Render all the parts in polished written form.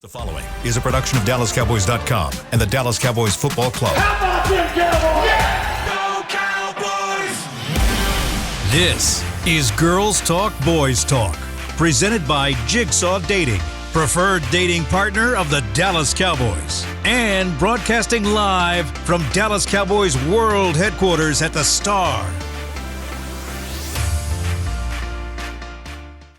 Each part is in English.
The following is a production of DallasCowboys.com and the Dallas Cowboys Football Club. How about them Cowboys? Yeah! Go Cowboys! This is Girls Talk, Boys Talk, presented by Jigsaw Dating, preferred dating partner of the Dallas Cowboys, and broadcasting live from Dallas Cowboys World Headquarters at the Star.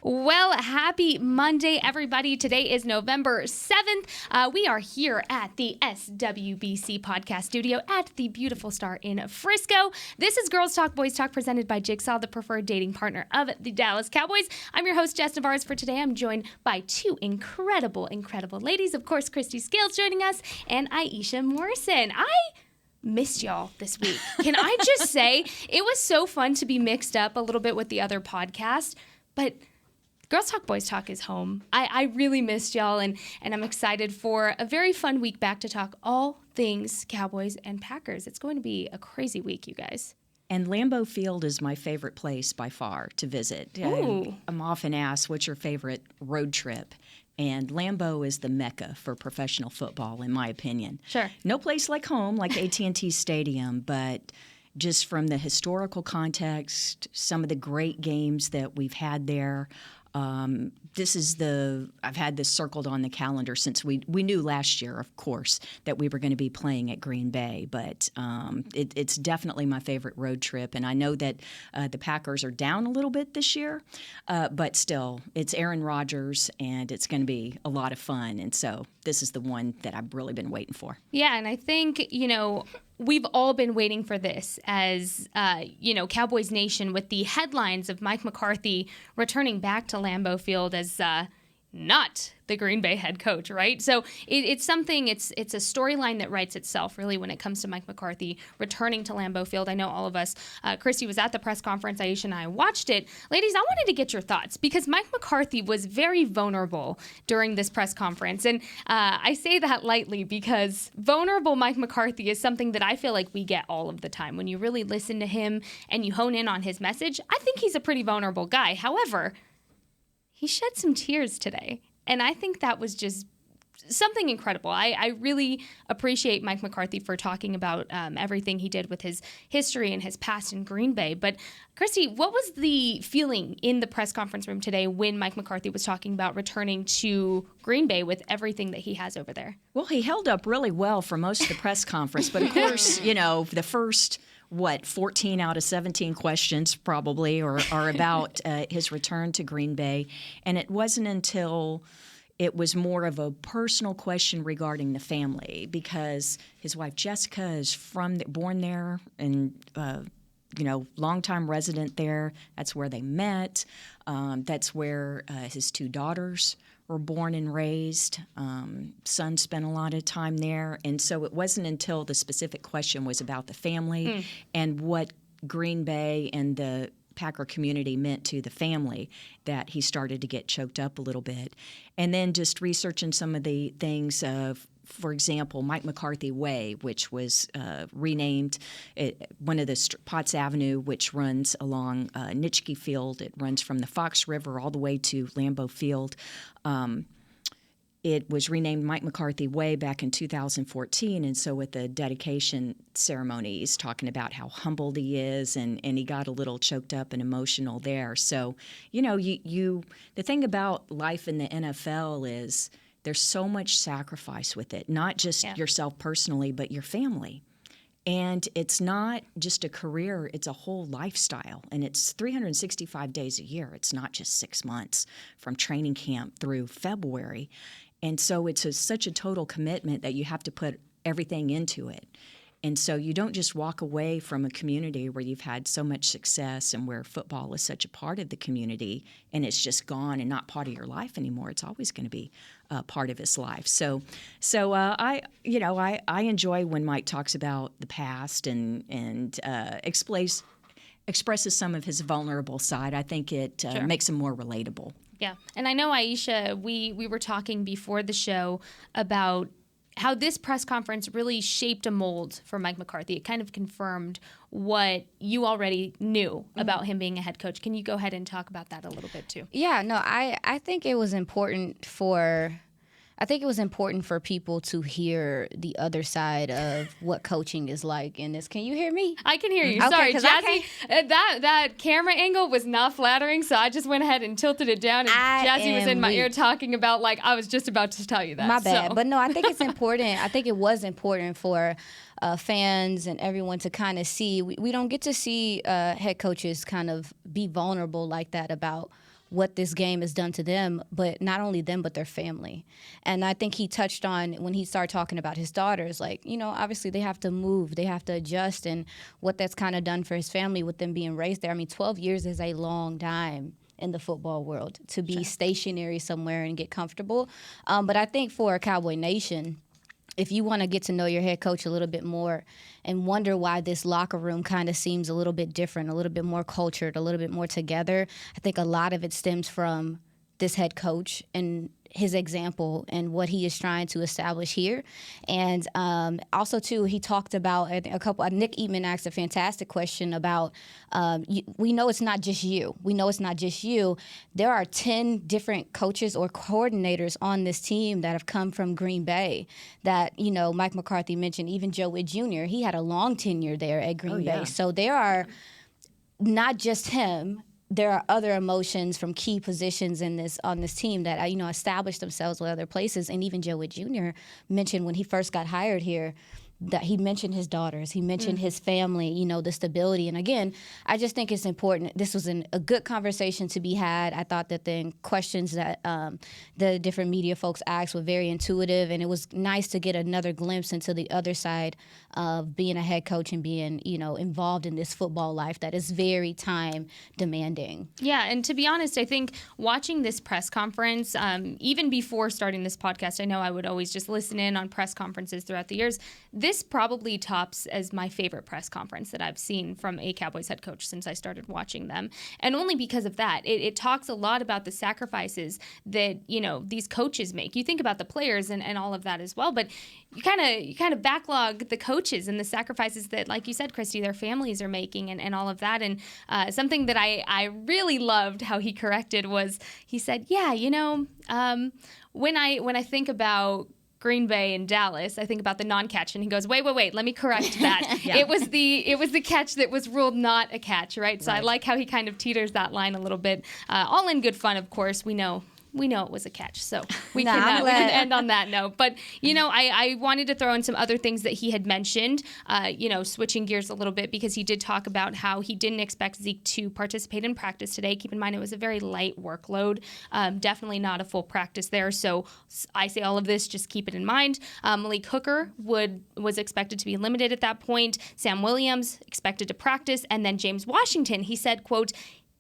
Well, happy Monday, everybody. Today is November 7th. We are here at the SWBC podcast studio at the beautiful Star in Frisco. This is Girls Talk, Boys Talk, presented by Jigsaw, the preferred dating partner of the Dallas Cowboys. I'm your host, Jess Navarez. For today, I'm joined by two incredible ladies. Of course, Christy Scales joining us and Aisha Morrison. I missed y'all this week. Can I just say, it was so fun to be mixed up a little bit with the other podcast, but Girls Talk, Boys Talk is home. I really missed y'all, and I'm excited for a very fun week back to talk all things Cowboys and Packers. It's going to be a crazy week, you guys. And Lambeau Field is my favorite place by far to visit. I'm often asked, what's your favorite road trip? And Lambeau is the mecca for professional football, in my opinion. Sure. No place like home, like AT&T Stadium, but just from the historical context, some of the great games that we've had there. I've had this circled on the calendar since we knew last year, of course, that we were going to be playing at Green Bay. But it's definitely my favorite road trip. And I know that the Packers are down a little bit this year, but still, it's Aaron Rodgers, and it's going to be a lot of fun. And so this is the one that I've really been waiting for. Yeah, and I think, we've all been waiting for this as, Cowboys Nation, with the headlines of Mike McCarthy returning back to Lambeau Field as not the Green Bay head coach, right? So it's a storyline that writes itself, really, when it comes to Mike McCarthy returning to Lambeau Field. I know all of us, Christy was at the press conference, Aisha and I watched it. Ladies, I wanted to get your thoughts, because Mike McCarthy was very vulnerable during this press conference. And I say that lightly because vulnerable Mike McCarthy is something that I feel like we get all of the time. When you really listen to him and you hone in on his message, I think he's a pretty vulnerable guy. However, he shed some tears today, and I think that was just something incredible. I really appreciate Mike McCarthy for talking about everything he did with his history and his past in Green Bay. But, Christy, what was the feeling in the press conference room today when Mike McCarthy was talking about returning to Green Bay with everything that he has over there? Well, he held up really well for most of the press conference, but of course, the first 14 out of 17 questions probably are about his return to Green Bay. And it wasn't until it was more of a personal question regarding the family, because his wife Jessica is born there and longtime resident there. That's where they met. That's where his two daughters were born and raised. Son spent a lot of time there. And so it wasn't until the specific question was about the family and what Green Bay and the Packer community meant to the family that he started to get choked up a little bit. And then just researching some of the things of, for example, Mike McCarthy Way, which was renamed one of the Potts Avenue, which runs along Nitschke Field. It runs from the Fox River all the way to Lambeau Field. It was renamed Mike McCarthy Way back in 2014, and so with the dedication ceremony, he's talking about how humbled he is, and he got a little choked up and emotional there. So, the thing about life in the NFL is there's so much sacrifice with it, not just yourself personally, but your family. And it's not just a career, it's a whole lifestyle. And it's 365 days a year. It's not just 6 months from training camp through February. And so it's such a total commitment that you have to put everything into it. And so you don't just walk away from a community where you've had so much success and where football is such a part of the community, and it's just gone and not part of your life anymore. It's always going to be part of his life. So I enjoy when Mike talks about the past and expresses some of his vulnerable side. I think it makes him more relatable. Yeah, and I know, Aisha, we were talking before the show about how this press conference really shaped a mold for Mike McCarthy. It kind of confirmed what you already knew about him being a head coach. Can you go ahead and talk about that a little bit too? Yeah, no, I think it was important for I think it was important for people to hear the other side of what coaching is like in this. Can you hear me? I can hear you. Okay, Sorry, 'cause Jazzy. That camera angle was not flattering, so I just went ahead and tilted it down. And Jazzy was in my ear talking about, like, I was just about to tell you that. My bad. So. But no, I think it's important. I think it was important for fans and everyone to kind of see. We don't get to see head coaches kind of be vulnerable like that about what this game has done to them, but not only them, but their family. And I think he touched on when he started talking about his daughters, like, obviously they have to move, they have to adjust, and what that's kind of done for his family with them being raised there. I mean, 12 years is a long time in the football world to be stationary somewhere and get comfortable. But I think for Cowboy Nation, if you want to get to know your head coach a little bit more and wonder why this locker room kind of seems a little bit different, a little bit more cultured, a little bit more together, I think a lot of it stems from this head coach and his example and what he is trying to establish here. And also, too, he talked about Nick Eatman asked a fantastic question about, we know it's not just you. We know it's not just you. There are 10 different coaches or coordinators on this team that have come from Green Bay that, Mike McCarthy mentioned, even Joe Witt Jr., he had a long tenure there at Green Bay. So there are not just him. There are other emotions from key positions on this team that established themselves with other places. And even Joe Witt Jr. mentioned when he first got hired here that he mentioned his daughters, he mentioned his family, the stability. And again, I just think it's important. This was a good conversation to be had. I thought that the questions that the different media folks asked were very intuitive, and it was nice to get another glimpse into the other side of being a head coach and being, involved in this football life that is very time demanding. Yeah, and to be honest, I think watching this press conference, even before starting this podcast, I know I would always just listen in on press conferences throughout the years. This probably tops as my favorite press conference that I've seen from a Cowboys head coach since I started watching them. And only because of that. It talks a lot about the sacrifices that, these coaches make. You think about the players and all of that as well, but you kind of backlog the coaches and the sacrifices that, like you said, Christy, their families are making and all of that. And something that I really loved how he corrected was he said, when I think about Green Bay and Dallas, I think about the non-catch, and he goes, wait, let me correct that. It was the catch that was ruled not a catch, right? So I like how he kind of teeters that line a little bit. All in good fun, of course. We know it was a catch, so we can end on that note. But, I wanted to throw in some other things that he had mentioned, switching gears a little bit, because he did talk about how he didn't expect Zeke to participate in practice today. Keep in mind, it was a very light workload, definitely not a full practice there. So I say all of this, just keep it in mind. Malik Hooker was expected to be limited at that point. Sam Williams expected to practice. And then James Washington, he said, quote,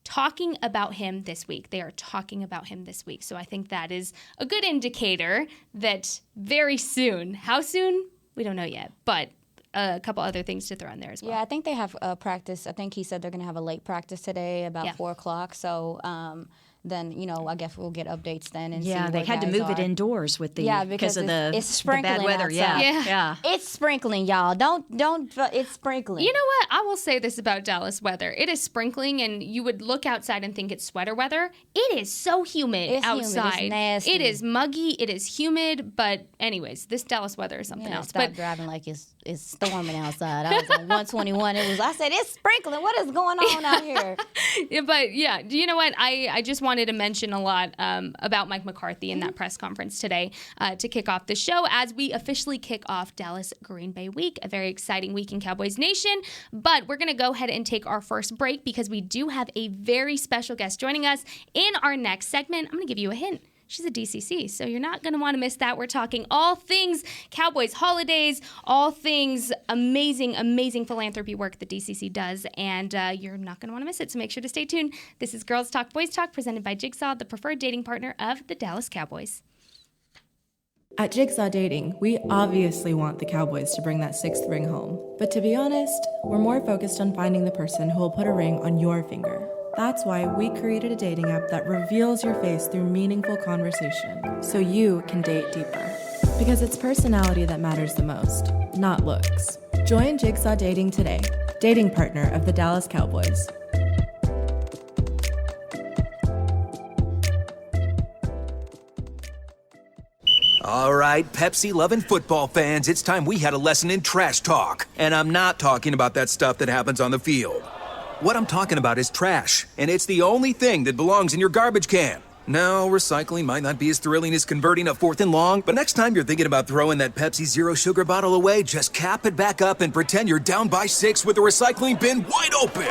talking about him this week. They are talking about him this week. So I think that is a good indicator that very soon, how soon? We don't know yet, but a couple other things to throw in there as well. Yeah, I think they have practice. I think he said they're going to have a late practice today about 4 o'clock. So then, I guess we'll get updates then and see where they had to move it indoors with because of it's the bad weather. Outside. Yeah. It's sprinkling, y'all. Don't. It's sprinkling. You know what? I will say this about Dallas weather. It is sprinkling, and you would look outside and think it's sweater weather. It is so humid outside. It's nasty. It is muggy. It is humid. But anyways, this Dallas weather is something else. Stop driving like it's storming outside. I was on 121. I said, it's sprinkling. What is going on out here? But yeah, you know what? I just wanted to mention a lot about Mike McCarthy in that press conference today to kick off the show as we officially kick off Dallas Green Bay week, a very exciting week in Cowboys Nation. But we're going to go ahead and take our first break because we do have a very special guest joining us in our next segment. I'm going to give you a hint. She's a DCC, so you're not going to want to miss that. We're talking all things Cowboys holidays, all things amazing, amazing philanthropy work that DCC does, and you're not going to want to miss it, so make sure to stay tuned. This is Girls Talk, Boys Talk, presented by Jigsaw, the preferred dating partner of the Dallas Cowboys. At Jigsaw Dating, we obviously want the Cowboys to bring that 6th ring home. But to be honest, we're more focused on finding the person who will put a ring on your finger. That's why we created a dating app that reveals your face through meaningful conversation, so you can date deeper. Because it's personality that matters the most, not looks. Join Jigsaw Dating today, dating partner of the Dallas Cowboys. All right, Pepsi-loving football fans, it's time we had a lesson in trash talk. And I'm not talking about that stuff that happens on the field. What I'm talking about is trash, and it's the only thing that belongs in your garbage can. Now, recycling might not be as thrilling as converting a 4th and long, but next time you're thinking about throwing that Pepsi Zero Sugar bottle away, just cap it back up and pretend you're down by 6 with the recycling bin wide open.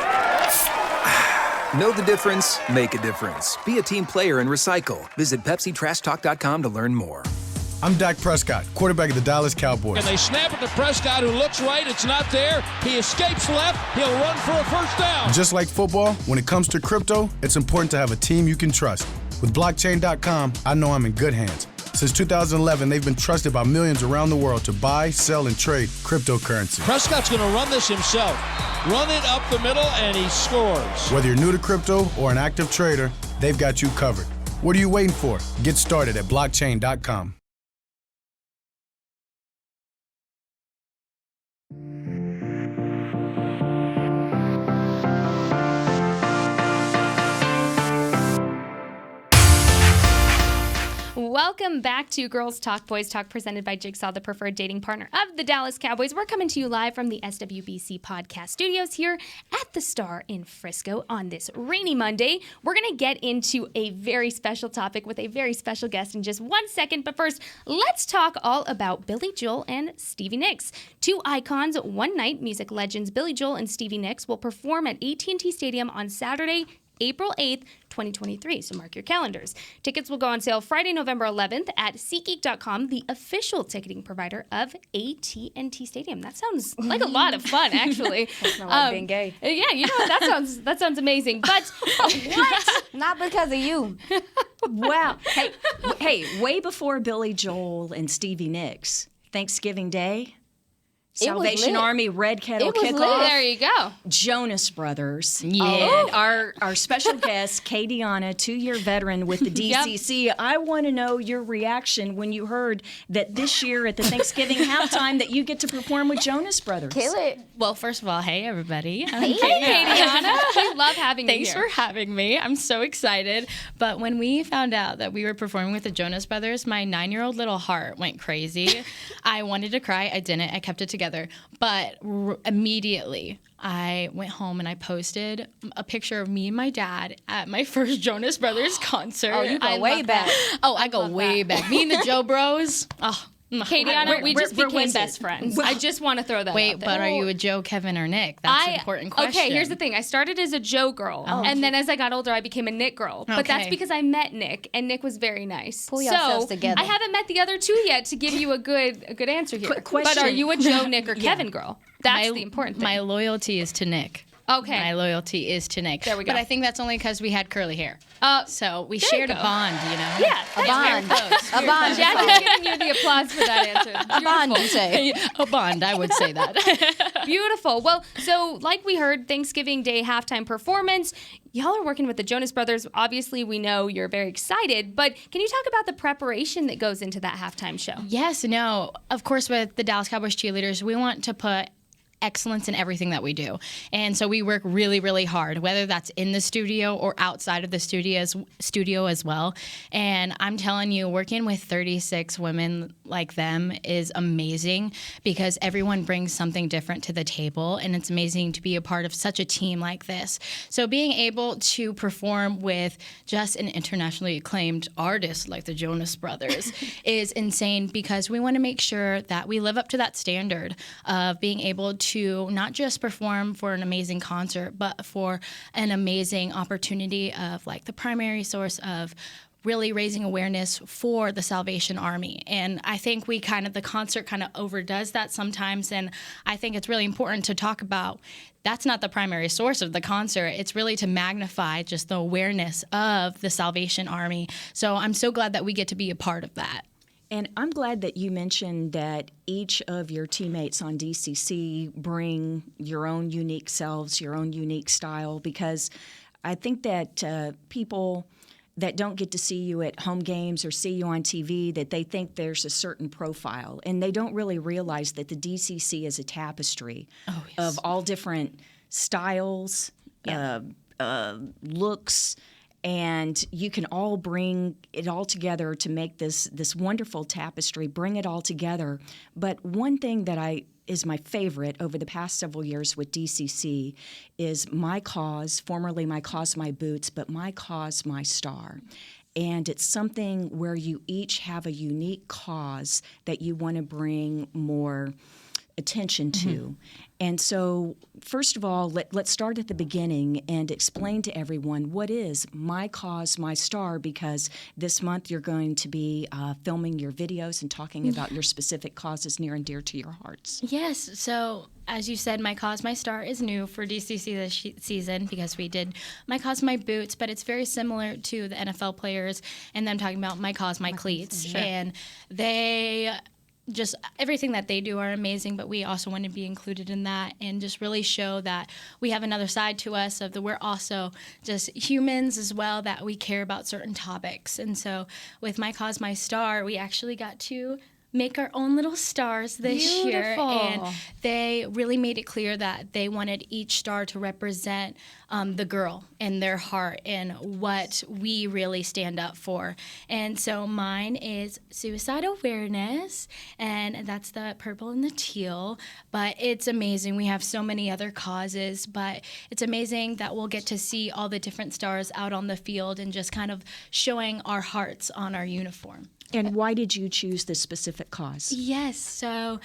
Know the difference? Make a difference. Be a team player and recycle. Visit PepsiTrashTalk.com to learn more. I'm Dak Prescott, quarterback of the Dallas Cowboys. And they snap it to Prescott, who looks right. It's not there. He escapes left. He'll run for a first down. Just like football, when it comes to crypto, it's important to have a team you can trust. With blockchain.com, I know I'm in good hands. Since 2011, they've been trusted by millions around the world to buy, sell, and trade cryptocurrency. Prescott's going to run this himself. Run it up the middle, and he scores. Whether you're new to crypto or an active trader, they've got you covered. What are you waiting for? Get started at blockchain.com. Welcome back to Girls Talk, Boys Talk, presented by Jigsaw, the preferred dating partner of the Dallas Cowboys. We're coming to you live from the SWBC podcast studios here at the Star in Frisco on this rainy Monday. We're going to get into a very special topic with a very special guest in just 1 second. But first, let's talk all about Billy Joel and Stevie Nicks. Two icons, one night. Music legends Billy Joel and Stevie Nicks will perform at AT&T Stadium on Saturday, April 8th, 2023, so mark your calendars. Tickets will go on sale Friday, November 11th at SeatGeek.com, the official ticketing provider of AT&T Stadium. That sounds like a lot of fun, actually. That's not like being gay. Yeah, you know, that sounds amazing. But what? Not because of you. Wow. Hey, way before Billy Joel and Stevie Nicks, Thanksgiving Day, Salvation Army Red Kettle Kickoff. There you go. Jonas Brothers. Yeah. And our special guest, KayDianna, 2-year veteran with the DCC. Yep. I want to know your reaction when you heard that this year at the Thanksgiving halftime that you get to perform with Jonas Brothers. Kayla. Well, first of all, hey, everybody. Hey, KayDianna. We love having you here. Thanks for having me. I'm so excited. But when we found out that we were performing with the Jonas Brothers, my 9-year-old little heart went crazy. I wanted to cry. I didn't. I kept it together. But immediately, I went home and I posted a picture of me and my dad at my first Jonas Brothers concert. Oh, you go way back. Oh, I go way back. Me and the Joe Bros. Oh. KayDianna, we just became best friends. I just want to throw that out there. Wait, but are you a Joe, Kevin, or Nick? That's an important question. Okay, here's the thing. I started as a Joe girl, and then as I got older, I became a Nick girl. But that's because I met Nick, and Nick was very nice. Pull yourselves together. I haven't met the other two yet to give you a good answer here. Question. But are you a Joe, Nick, or Kevin girl? That's the important thing. My loyalty is to Nick. Okay. My loyalty is to Nick. There we go. But I think that's only because we had curly hair. So we there shared you a go. bond, you know? Yeah, A bond. A bond. Jackie's giving you the applause for that answer. A bond, you say. A bond, I would say that. Beautiful. Well, so like we heard, Thanksgiving Day halftime performance. Y'all are working with the Jonas Brothers. Obviously, we know you're very excited, but can you talk about the preparation that goes into that halftime show? Yes, no. Of course, with the Dallas Cowboys Cheerleaders, we want to put excellence in everything that we do. And so we work really, really hard, whether that's in the studio or outside of the studio as well. And I'm telling you, working with 36 women like them is amazing because everyone brings something different to the table. And it's amazing to be a part of such a team like this. So being able to perform with just an internationally acclaimed artist like the Jonas Brothers is insane because we want to make sure that we live up to that standard of being able to not just perform for an amazing concert, but for an amazing opportunity of like the primary source of really raising awareness for the Salvation Army. And I think the concert kind of overdoes that sometimes. And I think it's really important to talk about that's not the primary source of the concert. It's really to magnify just the awareness of the Salvation Army. So I'm so glad that we get to be a part of that. And I'm glad that you mentioned that each of your teammates on DCC bring your own unique selves, your own unique style, because I think that people that don't get to see you at home games or see you on TV, that they think there's a certain profile, and they don't really realize that the DCC is a tapestry of all different styles, looks, and you can all bring it all together to make this wonderful tapestry, bring it all together. But one thing that is my favorite over the past several years with DCC is My Cause, formerly My Cause, My Boots, but My Cause, My Star. And it's something where you each have a unique cause that you want to bring more attention to. And so, first of all, let's start at the beginning and explain to everyone what is My Cause, My Star, because this month you're going to be filming your videos and talking about your specific causes near and dear to your hearts. Yes. So, as you said, My Cause, My Star is new for DCC this season because we did My Cause, My Boots, but it's very similar to the NFL players and them talking about My Cause, My Cleats. Sure. And they just everything that they do are amazing, but we also want to be included in that and just really show that we have another side to us of that we're also just humans as well, that we care about certain topics. And so with My Cause, My Star, we actually got to make our own little stars this year, and they really made it clear that they wanted each star to represent the girl in their heart and what we really stand up for. And so mine is suicide awareness, and that's the purple and the teal. But it's amazing. We have so many other causes, but it's amazing that we'll get to see all the different stars out on the field and just kind of showing our hearts on our uniform. And why did you choose this specific cause? Yes, so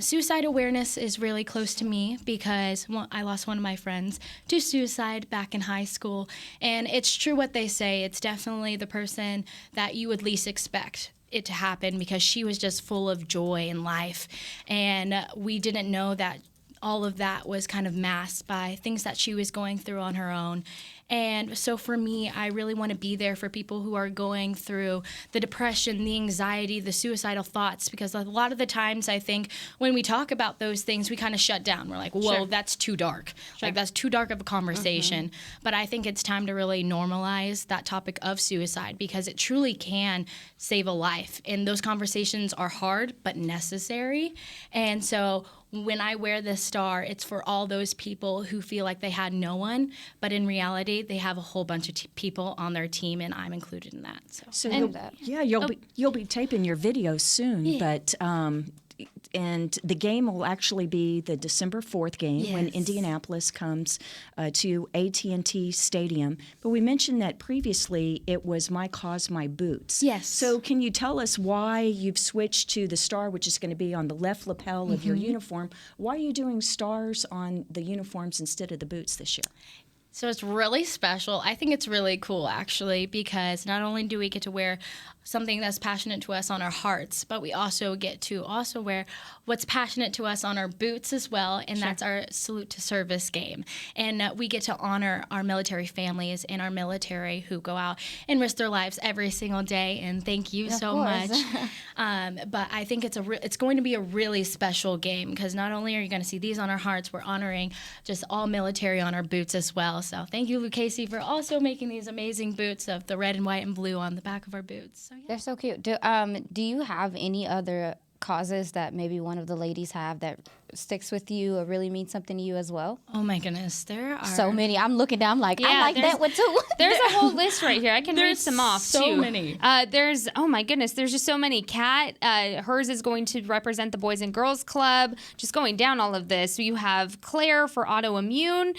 suicide awareness is really close to me because I lost one of my friends to suicide back in high school. And it's true what they say. It's definitely the person that you would least expect it to happen because she was just full of joy in life. And we didn't know that all of that was kind of masked by things that she was going through on her own. And so for me, I really want to be there for people who are going through the depression, the anxiety, the suicidal thoughts, because a lot of the times I think when we talk about those things, we kind of shut down. We're like, whoa, that's too dark. Sure. Like, that's too dark of a conversation. But I think it's time to really normalize that topic of suicide because it truly can save a life. And those conversations are hard but necessary. And so when I wear this star, it's for all those people who feel like they had no one, but in reality, they have a whole bunch of people on their team, and I'm included in that. So you'll be taping your videos soon, but and the game will actually be the December 4th game when Indianapolis comes to AT&T Stadium. But we mentioned that previously it was My Cause, My Boots. Yes. So can you tell us why you've switched to the star, which is going to be on the left lapel of your uniform? Why are you doing stars on the uniforms instead of the boots this year? So it's really special. I think it's really cool, actually, because not only do we get to wear something that's passionate to us on our hearts, but we also get to also wear what's passionate to us on our boots as well, and that's our salute to service game. And we get to honor our military families and our military who go out and risk their lives every single day, and thank you so much. But I think it's going to be a really special game because not only are you going to see these on our hearts, we're honoring just all military on our boots as well. So thank you, Luke Casey, for also making these amazing boots of the red and white and blue on the back of our boots. So, They're so cute. Do you have any other causes that maybe one of the ladies have that sticks with you or really means something to you as well? Oh my goodness, there are so many. I'm looking down, I'm like, I like that one too. There's a whole list right here. I can read some off so too. Many. There's oh my goodness, there's just so many. Kat, hers is going to represent the Boys and Girls Club. Just going down all of this, you have Claire for autoimmune.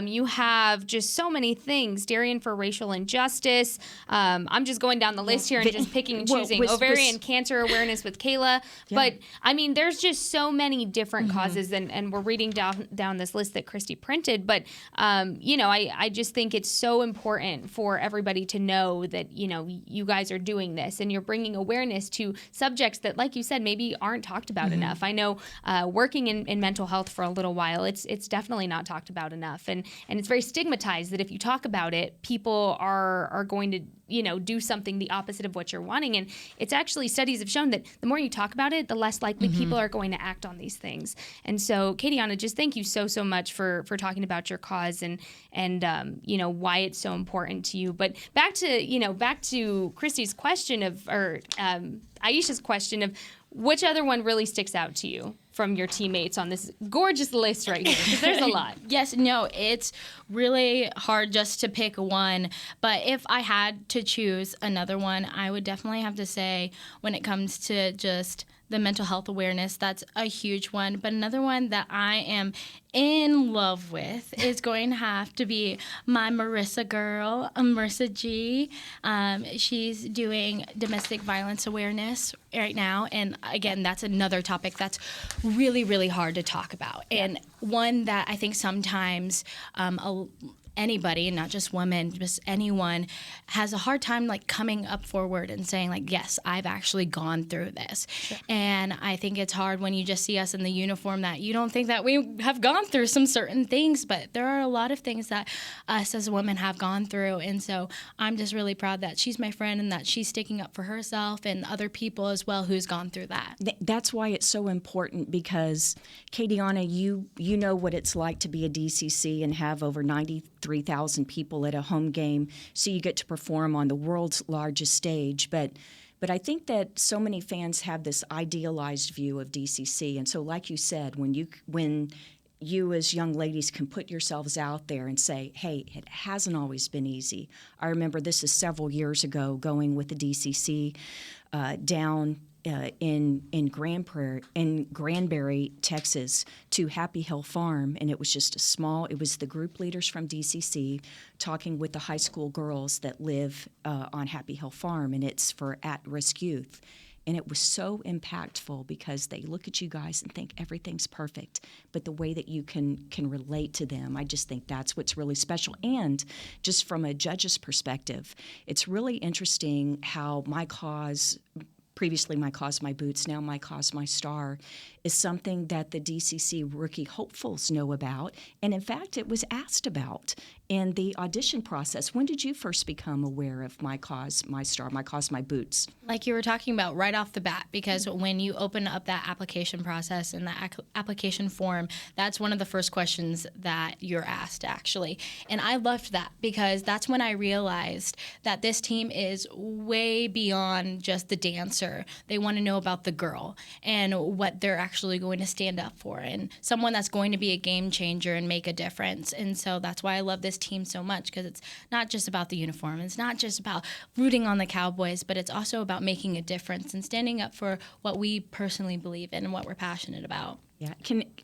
You have just so many things. Darian for racial injustice. I'm just going down the list here and just picking and choosing. Ovarian cancer awareness with Kayla. Yeah. But I mean, there's just so many different causes, and we're reading down this list that Christy printed. But I just think it's so important for everybody to know that you guys are doing this and you're bringing awareness to subjects that, like you said, maybe aren't talked about enough. I know working in mental health for a little while, it's definitely not talked about enough, and it's very stigmatized that if you talk about it, people are going to do something the opposite of what you're wanting. And it's actually, studies have shown that the more you talk about it, the less likely people are going to act on these things. And so, KayDianna, just thank you so much for talking about your cause and why it's so important to you. But back to Christy's question Aisha's question of which other one really sticks out to you. from your teammates on this gorgeous list right here? Because there's a lot. Yes, no, it's really hard just to pick one. But if I had to choose another one, I would definitely have to say when it comes to just the mental health awareness, that's a huge one. But another one that I am in love with is going to have to be my Marissa girl, Marissa G. She's doing domestic violence awareness right now. And again, that's another topic that's really, really hard to talk about. And one that I think sometimes anybody, not just women, just anyone, has a hard time like coming up forward and saying like, yes, I've actually gone through this. Sure. And I think it's hard when you just see us in the uniform that you don't think that we have gone through some certain things, but there are a lot of things that us as women have gone through. And so I'm just really proud that she's my friend and that she's sticking up for herself and other people as well who's gone through that. That's why it's so important, because KayDianna, you know what it's like to be a DCC and have over 93,000 people at a home game, so you get to perform on the world's largest stage. But I think that so many fans have this idealized view of DCC, and so like you said, when you as young ladies can put yourselves out there and say, hey, it hasn't always been easy. I remember this is several years ago going with the DCC down in Granbury, Texas, to Happy Hill Farm, and it was just it was the group leaders from DCC talking with the high school girls that live on Happy Hill Farm, and it's for at-risk youth. And it was so impactful because they look at you guys and think everything's perfect, but the way that you can relate to them, I just think that's what's really special. And just from a judge's perspective, it's really interesting how my cause, previously My Cause, My Boots, now My Cause, My Star, is something that the DCC rookie hopefuls know about. And in fact, it was asked about in the audition process. When did you first become aware of My Cause, My Star, My Cause, My Boots? Like you were talking about right off the bat, because when you open up that application process and that application form, that's one of the first questions that you're asked, actually. And I loved that because that's when I realized that this team is way beyond just the dancer. They want to know about the girl and what they're actually going to stand up for, and someone that's going to be a game changer and make a difference. And so that's why I love this team so much, because it's not just about the uniform. It's not just about rooting on the Cowboys, but it's also about making a difference and standing up for what we personally believe in and what we're passionate about. Yeah,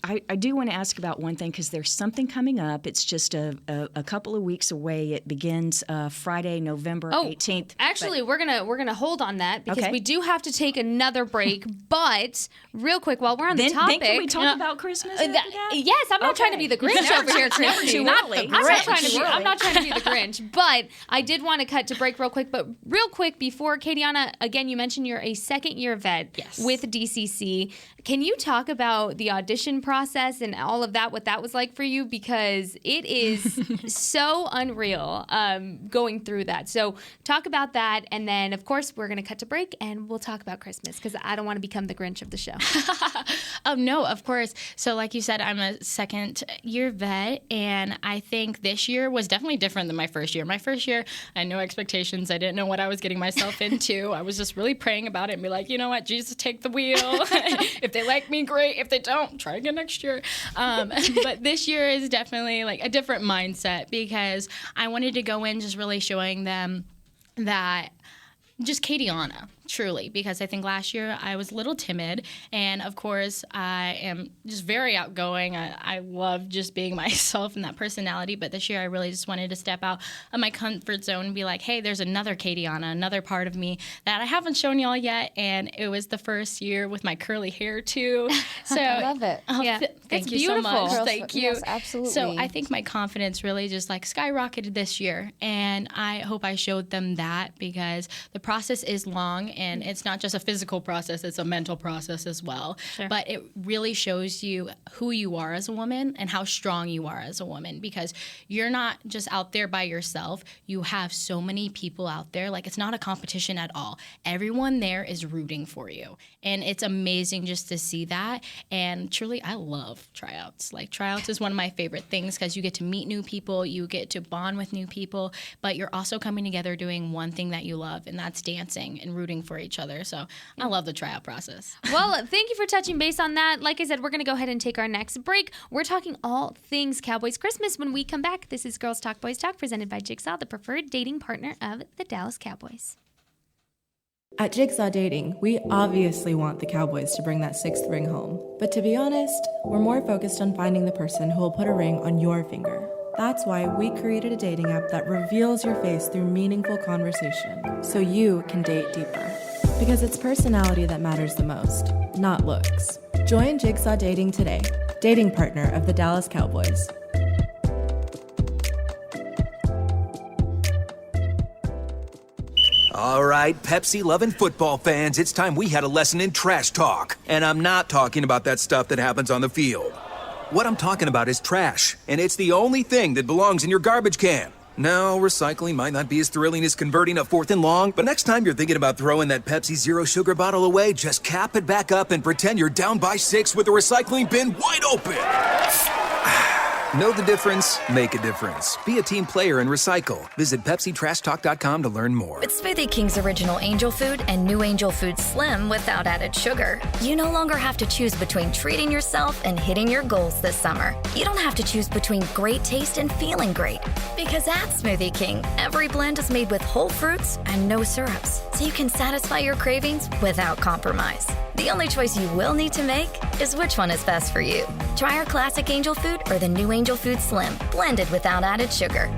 I do want to ask about one thing, because there's something coming up. It's just a couple of weeks away. It begins Friday, November 18th. Actually, we're gonna hold on that because we do have to take another break. But real quick, while we're on the topic, then can we talk about Christmas? Yes, I'm not trying to be the Grinch over here, Christy. I'm not trying to be the Grinch. But I did want to cut to break real quick. But real quick before, KayDianna, again, you mentioned you're a second-year vet with DCC. Can you talk about the audition process and all of that, what that was like for you? Because it is so unreal going through that. So talk about that. And then, of course, we're going to cut to break and we'll talk about Christmas, because I don't want to become the Grinch of the show. No, of course. So like you said, I'm a second-year vet, and I think this year was definitely different than my first year. My first year, I had no expectations. I didn't know what I was getting myself into. I was just really praying about it and be like, you know what, Jesus, take the wheel. If they like me, great. If they don't, try again next year. But this year is definitely like a different mindset, because I wanted to go in just really showing them that just KayDianna, truly, because I think last year I was a little timid, and of course I am just very outgoing. I love just being myself and that personality, but this year I really just wanted to step out of my comfort zone and be like, hey, there's another KayDianna, another part of me that I haven't shown y'all yet, and it was the first year with my curly hair too. So I love it. Thank you so much. Girls, thank you. Yes, absolutely. So I think my confidence really just like skyrocketed this year, and I hope I showed them that, because the process is long, and it's not just a physical process, it's a mental process as well. Sure. But it really shows you who you are as a woman and how strong you are as a woman, because you're not just out there by yourself. You have so many people out there. Like, it's not a competition at all. Everyone there is rooting for you. And it's amazing just to see that. And truly, I love tryouts. Like, tryouts is one of my favorite things, because you get to meet new people, you get to bond with new people, but you're also coming together doing one thing that you love, and that's it's dancing and rooting for each other. So I love the tryout process. Well, thank you for touching base on that. Like I said, we're going to go ahead and take our next break. We're talking all things Cowboys Christmas when we come back. This is Girls Talk Boys Talk, presented by Jigsaw, the preferred dating partner of the Dallas Cowboys. At Jigsaw Dating, we obviously want the Cowboys to bring that sixth ring home. But to be honest, we're more focused on finding the person who will put a ring on your finger. That's why we created a dating app that reveals your face through meaningful conversation, so you can date deeper. Because it's personality that matters the most, not looks. Join Jigsaw Dating today, dating partner of the Dallas Cowboys. All right, Pepsi-loving football fans, it's time we had a lesson in trash talk. And I'm not talking about that stuff that happens on the field. What I'm talking about is trash, and it's the only thing that belongs in your garbage can. Now, recycling might not be as thrilling as converting a 4th and long, but next time you're thinking about throwing that Pepsi Zero Sugar bottle away, just cap it back up and pretend you're down by 6 with the recycling bin wide open. Know the difference? Make a difference. Be a team player and recycle. Visit PepsiTrashTalk.com to learn more. With Smoothie King's original Angel Food and new Angel Food Slim without added sugar, you no longer have to choose between treating yourself and hitting your goals this summer. You don't have to choose between great taste and feeling great. Because at Smoothie King, every blend is made with whole fruits and no syrups, so you can satisfy your cravings without compromise. The only choice you will need to make is which one is best for you. Try our classic Angel Food or the new Angel Food Slim, blended without added sugar.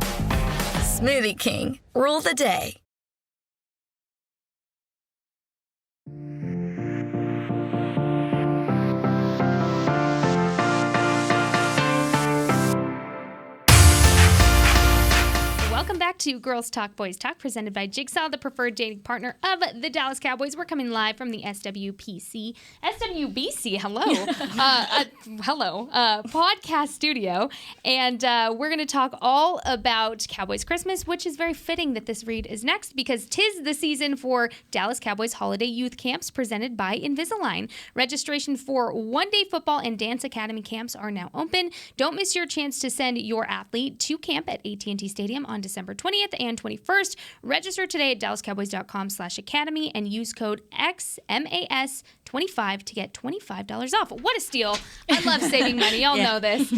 Smoothie King, rule the day. Welcome back to Girls Talk Boys Talk, presented by Jigsaw, the preferred dating partner of the Dallas Cowboys. We're coming live from the SWBC, hello, podcast studio, and we're going to talk all about Cowboys Christmas, which is very fitting that this read is next because 'tis the season for Dallas Cowboys Holiday Youth Camps presented by Invisalign. Registration for one-day football and dance academy camps are now open. Don't miss your chance to send your athlete to camp at AT&T Stadium on December 20th and 21st. Register today at dallascowboys.com/academy and use code XMAS25 to get $25 off. What a steal. I love saving money. Y'all know this.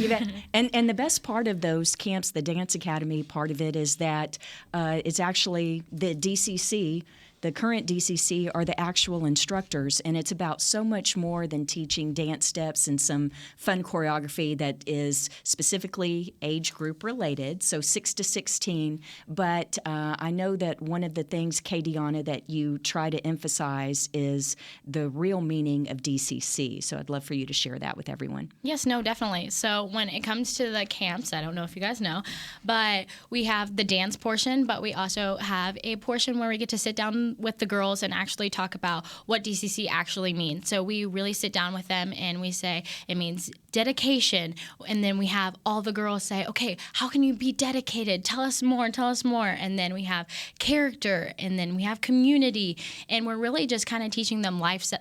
And the best part of those camps, the Dance Academy part of it, is that it's actually the DCC. The current DCC are the actual instructors, and it's about so much more than teaching dance steps and some fun choreography that is specifically age group related, so 6 to 16. But I know that one of the things, KayDianna, that you try to emphasize is the real meaning of DCC. So I'd love for you to share that with everyone. Yes, no, definitely. So when it comes to the camps, I don't know if you guys know, but we have the dance portion, but we also have a portion where we get to sit down with the girls and actually talk about what DCC actually means. So we really sit down with them and we say it means dedication, and then we have all the girls say, okay, how can you be dedicated? Tell us more. And then we have character, and then we have community, and we're really just kind of teaching them life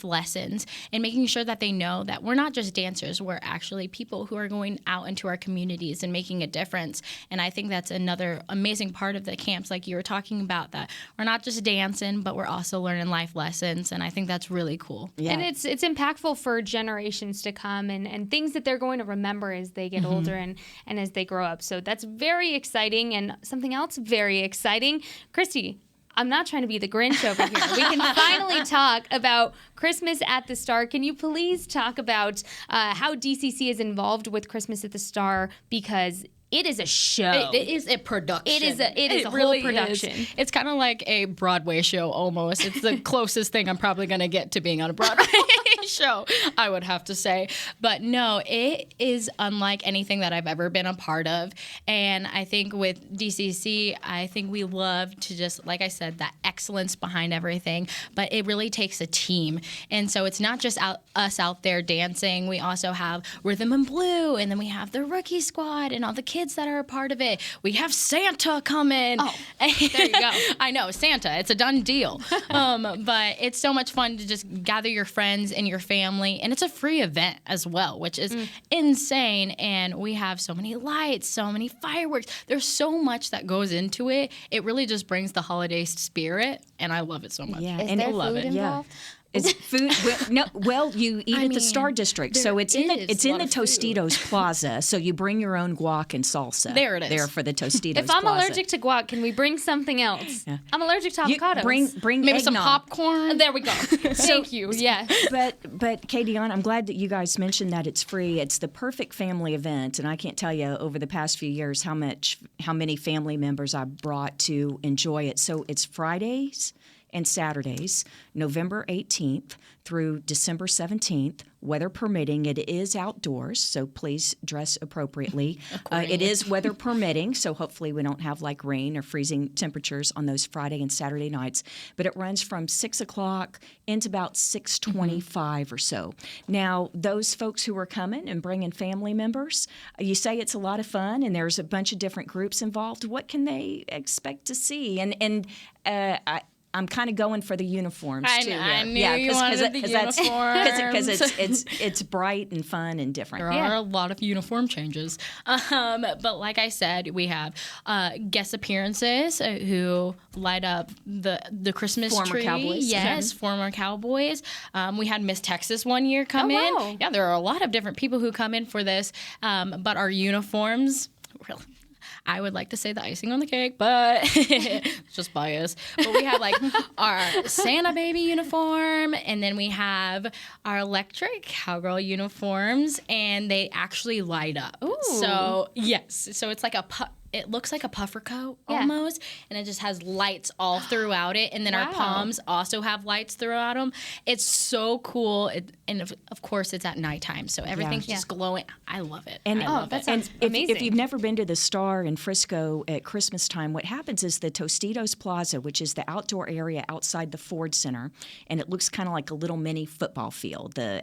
lessons and making sure that they know that we're not just dancers, we're actually people who are going out into our communities and making a difference. And I think that's another amazing part of the camps, like you were talking about, that we're not just dancing, but we're also learning life lessons, and I think that's really cool. Yeah. And it's impactful for generations to come and things that they're going to remember as they get older and as they grow up. So that's very exciting. And something else very exciting, Christy, I'm not trying to be the Grinch over here. We can finally talk about Christmas at the Star. Can you please talk about how DCC is involved with Christmas at the Star? Because it is a show. It is a production. It is a really whole production. Is. It's kind of like a Broadway show almost. It's the closest thing I'm probably going to get to being on a Broadway show, I would have to say. But no, it is unlike anything that I've ever been a part of. And I think with DCC, I think we love to just, like I said, that excellence behind everything. But it really takes a team. And so it's not just us out there dancing. We also have Rhythm and Blue, and then we have the Rookie Squad and all the kids that are a part of it. We have Santa coming. Oh, there you go. I know, Santa. It's a done deal. But it's so much fun to just gather your friends and your family. And it's a free event as well, which is insane. And we have so many lights, so many fireworks. There's so much that goes into it. It really just brings the holiday spirit. and I love it so much. Yeah, Is and there love food it. involved? It's food. You eat at the Star District, so it's in the Tostitos Plaza. So you bring your own guac and salsa. There it is. There for the Tostitos. If I'm Plaza. allergic to guac, can we bring something else? Yeah. I'm allergic to avocados. Bring Maybe some eggnog. popcorn. There we go. Thank you. Yes. But KayDianna, I'm glad that you guys mentioned that it's free. It's the perfect family event, and I can't tell you over the past few years how many family members I've brought to enjoy it. So it's Fridays and Saturdays, November 18th through December 17th, weather permitting. It is outdoors, so please dress appropriately. It is weather permitting, so hopefully we don't have like rain or freezing temperatures on those Friday and Saturday nights. But it runs from 6 o'clock into about 6:25 or so. Now, those folks who are coming and bringing family members, you say it's a lot of fun and there's a bunch of different groups involved. What can they expect to see? I'm kind of going for the uniforms too. I knew you wanted the uniforms. Because it's bright and fun and different. There are a lot of uniform changes. But like I said, we have guest appearances who light up the Christmas tree. Former Cowboys. Yes, former Cowboys. We had Miss Texas one year come in. Wow. Yeah, there are a lot of different people who come in for this. But our uniforms, really, I would like to say the icing on the cake, but it's just bias. But we have like our Santa baby uniform, and then we have our electric cowgirl uniforms, and they actually light up. Ooh. So yes, so it's like it looks like a puffer coat almost, and it just has lights all throughout it. And then our palms also have lights throughout them. It's so cool. And of course, it's at nighttime, so everything's just glowing. I love it. And, I love that it. sounds If amazing. you've never been to the Star in Frisco at Christmas time, what happens is the Tostitos Plaza, which is the outdoor area outside the Ford Center, and it looks kind of like a little mini football field. The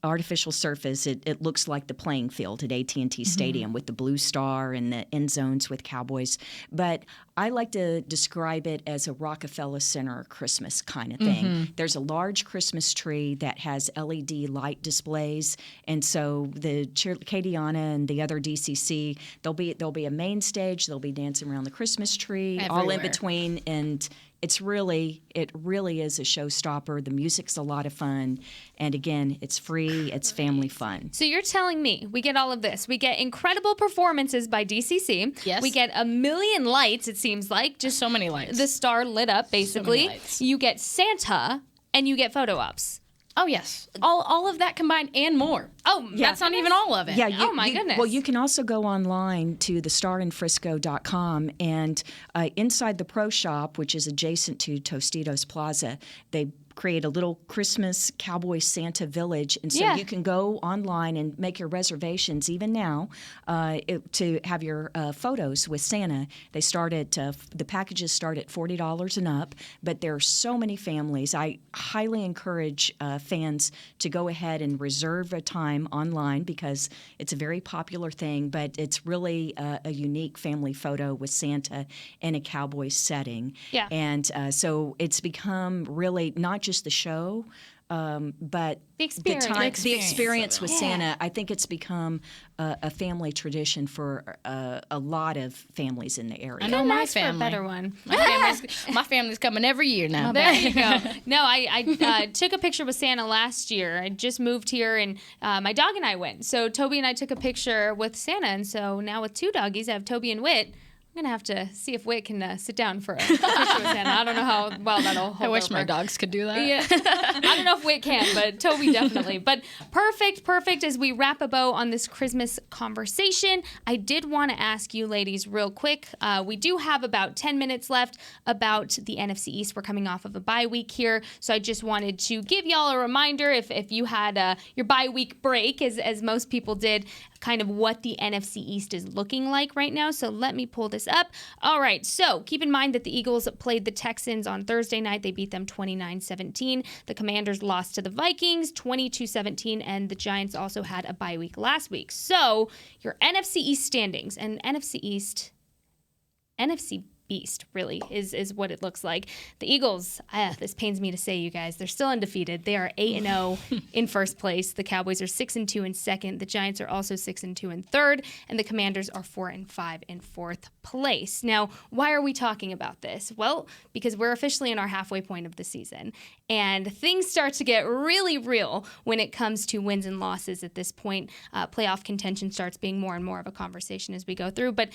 artificial surface, it looks like the playing field at AT&T Stadium with the blue star and the end zones with Cowboys. But I like to describe it as a Rockefeller Center Christmas kind of thing. There's a large Christmas tree that has LED light displays, and so the KayDianna and the other DCC, there'll be a main stage. They'll be dancing around the Christmas tree, all in between, and it really is a showstopper. The music's a lot of fun, and again, it's free. It's family fun. So you're telling me we get all of this. We get incredible performances by DCC. Yes. We get a million lights, it seems like. Just so many lights. The Star lit up, basically. lights. You get Santa, and you get photo ops. Oh, yes. All of that combined and more. Oh, That's not even all of it. Yeah, Oh, my goodness. Well, you can also go online to thestarinfrisco.com, and inside the Pro Shop, which is adjacent to Tostitos Plaza, they create a little Christmas Cowboy Santa village, and so you can go online and make your reservations even now to have your photos with Santa. They start at the packages start at $40 and up, but there are so many families. I highly encourage fans to go ahead and reserve a time online because it's a very popular thing, but it's really a unique family photo with Santa in a Cowboy setting. Yeah. And so it's become really not just the show, but The experience. the experience with Santa. I think it's become a family tradition for a lot of families in the area. I know my ask for a family. better one. My family's coming every year now. There you go. No, I took a picture with Santa last year. I just moved here, and my dog and I went. So Toby and I took a picture with Santa, and so now with two doggies, I have Toby and Whit. I'm going to have to see if Whit can sit down for a picture with Santa. I don't know how well that'll hold I wish over. my dogs could do that. Yeah. I don't know if Whit can, but Toby definitely. But perfect as we wrap a bow on this Christmas conversation. I did want to ask you ladies real quick. We do have about 10 minutes left about the NFC East. We're coming off of a bye week here. So I just wanted to give y'all a reminder if you had your bye week break, as most people did, kind of what the NFC East is looking like right now. So let me pull this up. All right, so keep in mind that the Eagles played the Texans on Thursday night. They beat them 29-17. The Commanders lost to the Vikings 22-17, and the Giants also had a bye week last week. So your NFC East standings, and NFC beast, really, is what it looks like. The Eagles, this pains me to say, you guys, they're still undefeated. They are 8-0 in first place. The Cowboys are 6-2 in second. The Giants are also 6-2 in third. And the Commanders are 4-5 in fourth place. Now, why are we talking about this? Well, because we're officially in our halfway point of the season. And things start to get really real when it comes to wins and losses at this point. Playoff contention starts being more and more of a conversation as we go through. But,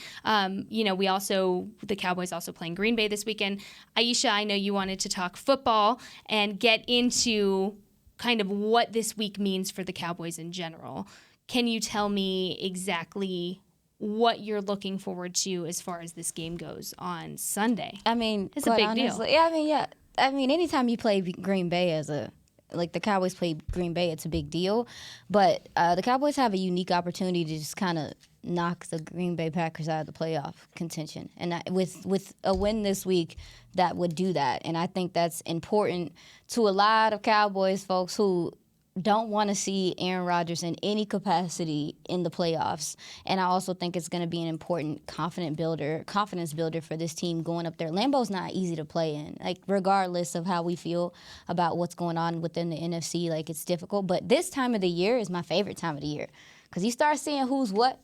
the Cowboys also playing Green Bay this weekend. Aisha, I know you wanted to talk football and get into kind of what this week means for the Cowboys in general. Can you tell me exactly what you're looking forward to as far as this game goes on Sunday? I mean, it's a big deal. Yeah, I mean, anytime you play Green Bay the Cowboys play Green Bay, it's a big deal. But the Cowboys have a unique opportunity to just kind of knock the Green Bay Packers out of the playoff contention. And with a win this week, that would do that. And I think that's important to a lot of Cowboys folks who don't want to see Aaron Rodgers in any capacity in the playoffs. And I also think it's going to be an important confidence builder for this team going up there. Lambeau's not easy to play in, like regardless of how we feel about what's going on within the NFC, like it's difficult. But this time of the year is my favorite time of the year because you start seeing who's what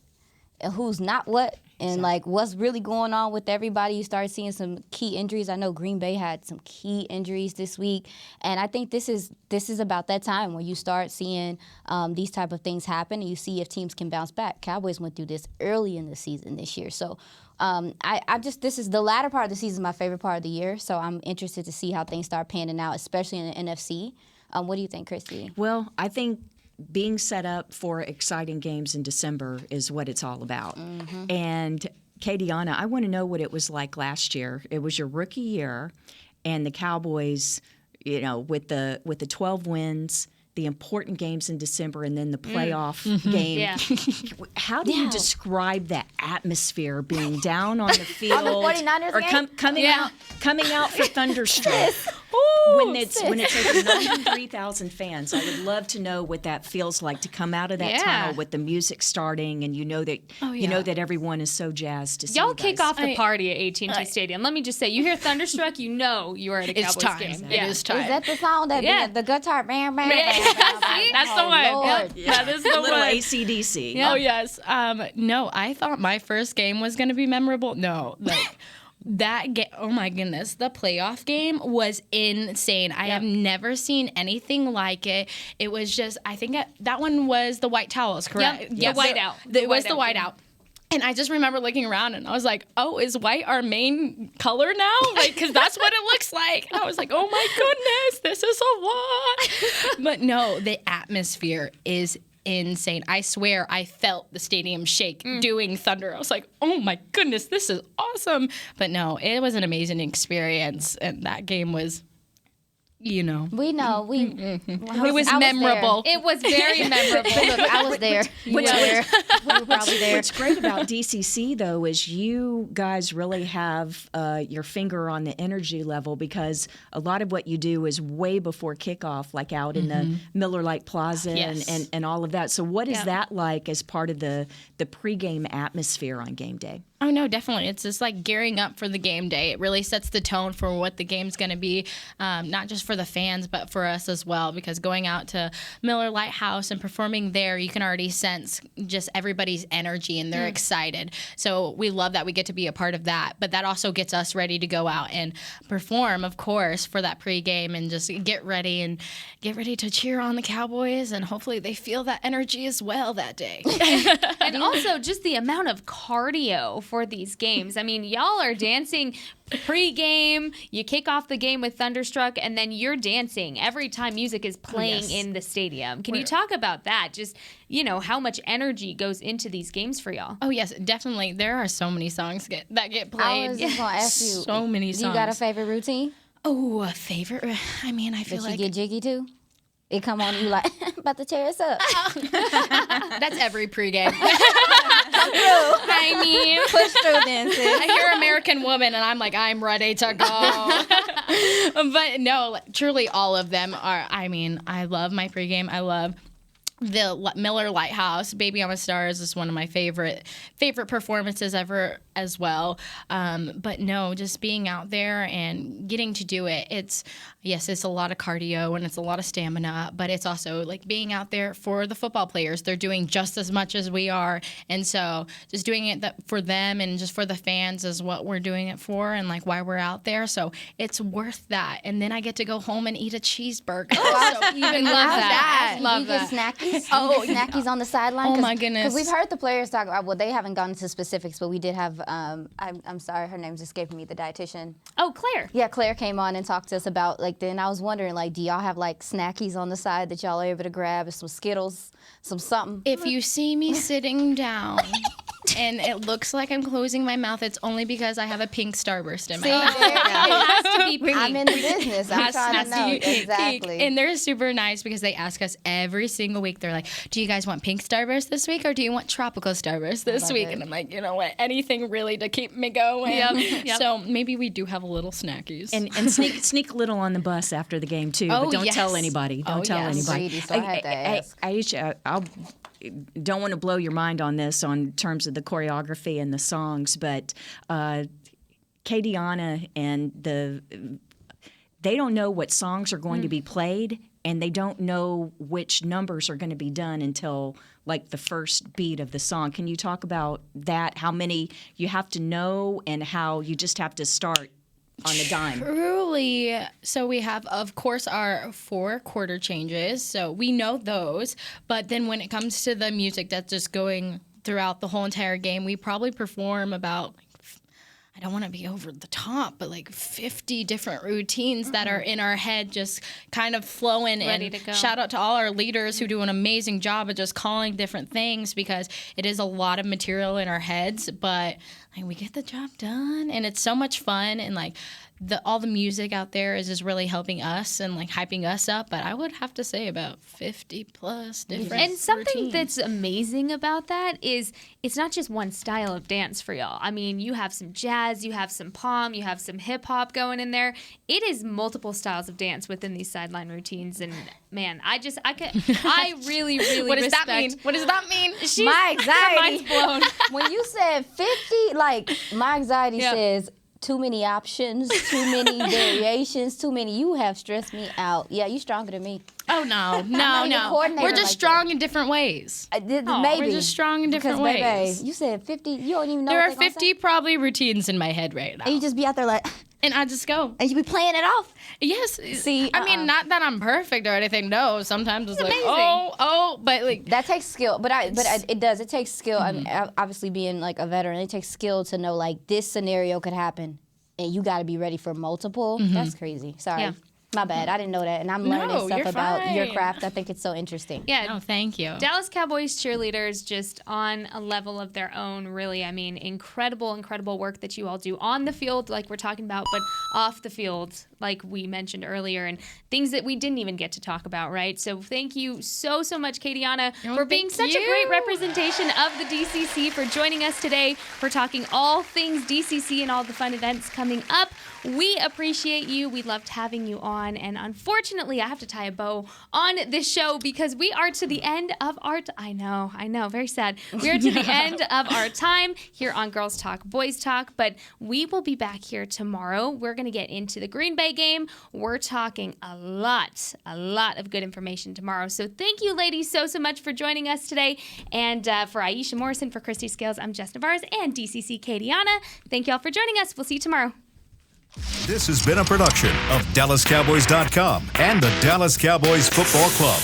and who's not what, and like what's really going on with everybody. You start seeing some key injuries. I know Green Bay had some key injuries this week, and I think this is about that time where you start seeing these type of things happen, and you see if teams can bounce back. Cowboys went through this early in the season this year, so this is the latter part of the season, my favorite part of the year. So I'm interested to see how things start panning out, especially in the NFC. What do you think, Christy? Well, I think being set up for exciting games in December is what it's all about. Mm-hmm. And KayDianna, I want to know what it was like last year. It was your rookie year, and the Cowboys, with the 12 wins, the important games in December, and then the playoff game. Yeah. How do you describe that atmosphere being down on the field, on the 49ers or coming out for Thunderstruck? When it's over 93,000 fans, I would love to know what that feels like to come out of that tunnel with the music starting, and you know that everyone is so jazzed to see y'all you guys. kick off the party at AT&T Stadium. Let me just say, you hear Thunderstruck, you know you are at a Cowboys game. It is time. Is that the sound that the guitar bam bam? bam, that's the one. Lord. That is the one. Little AC/DC. Oh yes. No, I thought my first game was going to be memorable. No, like. That game, oh my goodness, the playoff game was insane. I have never seen anything like it. It was just, I think that one was the white towels, correct? Yep. The whiteout. It was the whiteout. And I just remember looking around and I was like, oh, is white our main color now? Like, because that's what it looks like. And I was like, oh my goodness, this is a lot. But no, the atmosphere is insane. I swear I felt the stadium shake doing Thunder. I was like, oh my goodness, this is awesome. But no, it was an amazing experience. And that game was, We know. It was memorable. It was very memorable. Look, I was there. You were there. We were probably there. What's great about DCC, though, is you guys really have your finger on the energy level, because a lot of what you do is way before kickoff, like out in the Miller Lite Plaza and all of that. So what is that like as part of the pregame atmosphere on game day? Oh, no, definitely. It's just like gearing up for the game day. It really sets the tone for what the game's going to be, not just for the fans, but for us as well, because going out to Miller Lighthouse and performing there, you can already sense just everybody's energy and they're excited. So we love that we get to be a part of that, but that also gets us ready to go out and perform, of course, for that pregame and just get ready to cheer on the Cowboys, and hopefully they feel that energy as well that day. And also just the amount of cardio for these games. I mean, y'all are dancing pre-game, you kick off the game with Thunderstruck, and then you're dancing every time music is playing in the stadium. Can you talk about that? Just, how much energy goes into these games for y'all? Oh, yes, definitely. There are so many songs that get played. I was just going to ask you. So many songs. You got a favorite routine? Oh, a favorite? I mean, I feel like... you get jiggy too? It come on, you like, about to tear us up. That's every pregame. Come through. I mean, push through then, sis. I hear American Woman, and I'm like, I'm ready to go. But no, truly all of them are, I mean, I love my pregame. I love the Miller Lighthouse, Baby I'm a Star is one of my favorite performances ever as well. But no, just being out there and getting to do it, it's a lot of cardio and it's a lot of stamina, but it's also like being out there for the football players. They're doing just as much as we are. And so just doing it for them and just for the fans is what we're doing it for and like why we're out there. So it's worth that. And then I get to go home and eat a cheeseburger. So even love that. You get snackies? Snackies on the sideline? Oh my goodness. Because we've heard the players talk about, well, they haven't gone into specifics, but we did have, I'm sorry, her name's escaping me, the dietitian. Oh, Claire. Yeah, Claire came on and talked to us about, like, then I was wondering, like, do y'all have, like, snackies on the side that y'all are able to grab, some Skittles, some something? If you see me sitting down and it looks like I'm closing my mouth, it's only because I have a pink Starburst in my mouth. There you go. It has to be pink. I'm in the business. I'm trying to know. Exactly. And they're super nice because they ask us every single week. They're like, do you guys want pink Starburst this week or do you want tropical Starburst this week? And I'm like, you know what? Anything really to keep me going. Yep. So maybe we do have a little snackies. And sneak a little on the bus after the game too. Oh, but don't yes. tell anybody. Don't tell anybody. Greedy, so I had to ask. Aisha, I don't want to blow your mind on this on terms of the choreography and the songs, but KayDianna and they don't know what songs are going to be played, and they don't know which numbers are going to be done until like the first beat of the song. Can you talk about that? How many you have to know, and how you just have to start on the dime? Truly. So we have, of course, our 4 quarter changes. So we know those. But then when it comes to the music that's just going throughout the whole entire game, we probably perform about, I don't want to be over the top, but like 50 different routines that are in our head just kind of flowing. Ready and to go. Shout out to all our leaders who do an amazing job of just calling different things, because it is a lot of material in our heads, but like, we get the job done and it's so much fun. And like all the music out there is just really helping us and like hyping us up. But I would have to say about 50 plus different And something routines. that's amazing about that is it's not just one style of dance for y'all. I mean, you have some jazz, you have some palm, you have some hip hop going in there. It is multiple styles of dance within these sideline routines. And man, I really, really What does respect. that mean? What does that mean? My anxiety. Mind's blown. When you said 50, like, my anxiety says too many options, too many variations, too many. You have stressed me out. Yeah, you stronger than me. Oh, no. coordinator We're just like strong in different ways. Maybe. We're just strong in different because, ways. Baby, you said 50. You don't even know There what are they're gonna 50 say. probably routines in my head right now. And you just be out there like, And I just go. and you be playing it off. Yes. See, I mean, not that I'm perfect or anything. No, sometimes it's like, amazing. but like, That takes skill, but it does. It takes skill. I mean, obviously, being like a veteran, it takes skill to know like this scenario could happen, and you got to be ready for multiple. That's crazy. Sorry, Yeah. my bad. I didn't know that, and I'm learning stuff you're about your fine. craft. I think it's so interesting. Yeah. oh, thank you. Dallas Cowboys cheerleaders just on a level of their own, really. I mean, incredible work that you all do on the field, like we're talking about, but off the field, like we mentioned earlier, and things that we didn't even get to talk about, right? So thank you so much, KayDianna, for being thank such a you. great representation of the DCC, for joining us today, for talking all things DCC and all the fun events coming up. We appreciate you. We loved having you on, and unfortunately, I have to tie a bow on this show because we are to the end of our I know, very sad. We are to the end of our time here on Girls Talk, Boys Talk, but we will be back here tomorrow. We're going to get into the Green Bay game. We're talking a lot of good information tomorrow. So thank you, ladies, so much for joining us today. And for Aisha Morrison, for Christy Scales, I'm Jess Navarez, and DCC KayDianna. Thank you all for joining us. We'll see you tomorrow. This has been a production of DallasCowboys.com and the Dallas Cowboys Football Club.